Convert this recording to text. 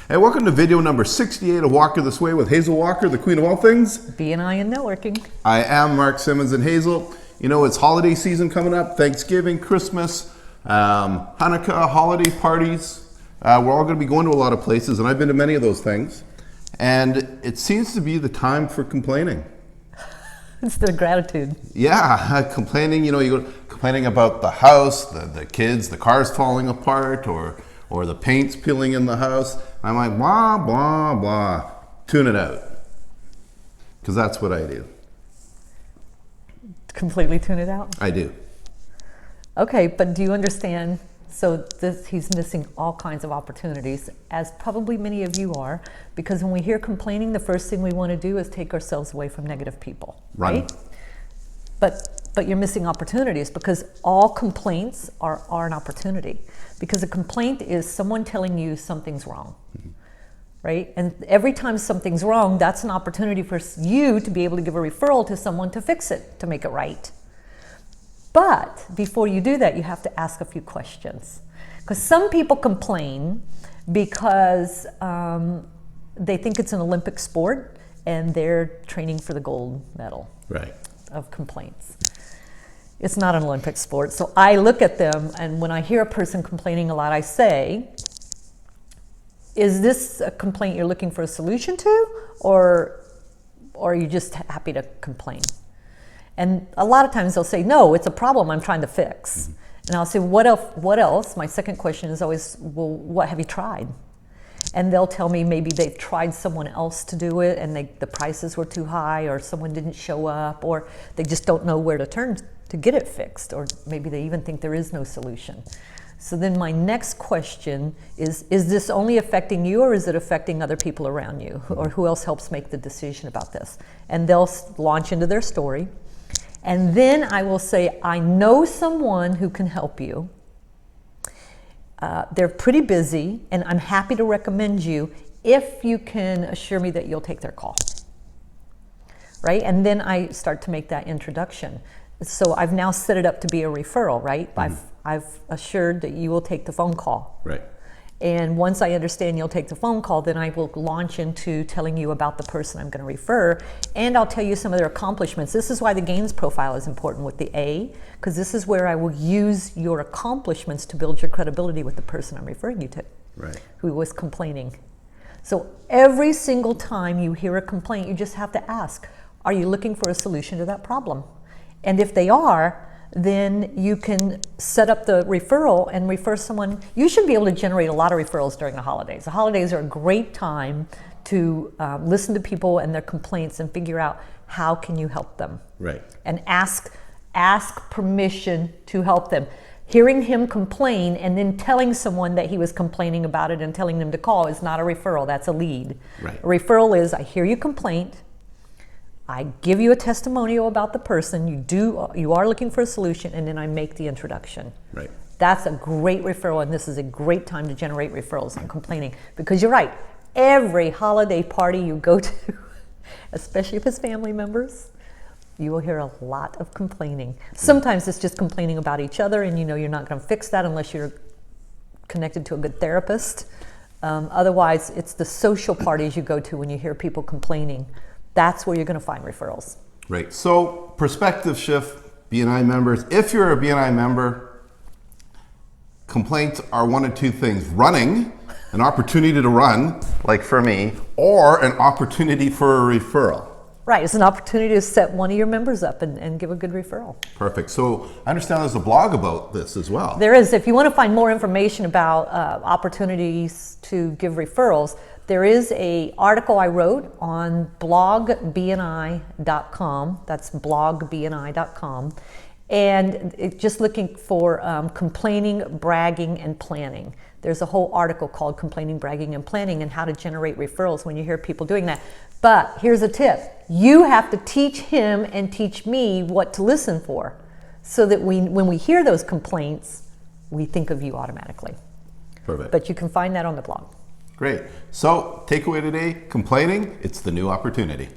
Hey, welcome to video number 68 of Walker This Way with Hazel Walker, the queen of all things B&I and networking. I am Mark Simmons, and Hazel, you know, it's holiday season coming up, Thanksgiving, Christmas, Hanukkah, holiday parties. We're all going to be going to a lot of places, and I've been to many of those things. And it seems to be the time for complaining. It's the gratitude. Yeah, complaining, you know, you go complaining about the house, the kids, the car's falling apart, or the paint's peeling in the house. I'm like, blah, blah, blah. Tune it out. Because that's what I do. Completely tune it out? I do. Okay, but do you understand? So he's missing all kinds of opportunities, as probably many of you are, because when we hear complaining, the first thing we want to do is take ourselves away from negative people, right? But you're missing opportunities, because all complaints are an opportunity. Because a complaint is someone telling you something's wrong, right? And every time something's wrong, that's an opportunity for you to be able to give a referral to someone to fix it, to make it right. But before you do that, you have to ask a few questions. Because some people complain because they think it's an Olympic sport and they're training for the gold medal of complaints. It's not an Olympic sport. So I look at them, and when I hear a person complaining a lot, I say, is this a complaint you're looking for a solution to, or are you just happy to complain? And a lot of times they'll say, no, it's a problem I'm trying to fix. And I'll say, what else? My second question is always, well, what have you tried? And they'll tell me maybe they've tried someone else to do it and the prices were too high, or someone didn't show up, or they just don't know where to turn to get it fixed, or maybe they even think there is no solution. So then my next question is this only affecting you, or is it affecting other people around you? Or who else helps make the decision about this? And they'll launch into their story. And then I will say, I know someone who can help you. They're pretty busy, and I'm happy to recommend you if you can assure me that you'll take their call. Right? And then I start to make that introduction. So I've now set it up to be a referral, right? I've assured that you will take the phone call. Right. And once I understand you'll take the phone call, then I will launch into telling you about the person I'm going to refer, and I'll tell you some of their accomplishments. This is why the gains profile is important with the A, because this is where I will use your accomplishments to build your credibility with the person I'm referring you to, who was complaining. So every single time you hear a complaint, you just have to ask, are you looking for a solution to that problem? And if they are, then you can set up the referral and refer someone. You should be able to generate a lot of referrals during the holidays. The holidays are a great time to listen to people and their complaints and figure out how can you help them. Right. And ask permission to help them. Hearing him complain and then telling someone that he was complaining about it and telling them to call is not a referral, that's a lead. Right. A referral is, I hear your complaint, I give you a testimonial about the person, you are looking for a solution, and then I make the introduction. Right. That's a great referral, and this is a great time to generate referrals on complaining, because you're right, every holiday party you go to, especially if it's family members, you will hear a lot of complaining. Sometimes it's just complaining about each other, and you know you're not going to fix that unless you're connected to a good therapist. Otherwise, it's the social parties you go to when you hear people complaining. That's where you're going to find referrals. Right. So, perspective shift, BNI members. If you're a BNI member, complaints are one of two things: running, an opportunity to run, like for me, or an opportunity for a referral. Right. It's an opportunity to set one of your members up and give a good referral. Perfect. So, I understand there's a blog about this as well. There is. If you want to find more information about opportunities to give referrals, there is an article I wrote on blogbni.com. That's blogbni.com. And just looking for complaining, bragging, and planning. There's a whole article called Complaining, Bragging, and Planning, and how to generate referrals when you hear people doing that. But here's a tip. You have to teach him and teach me what to listen for, so that when we hear those complaints, we think of you automatically. Perfect. But you can find that on the blog. Great. So, takeaway today, complaining, it's the new opportunity.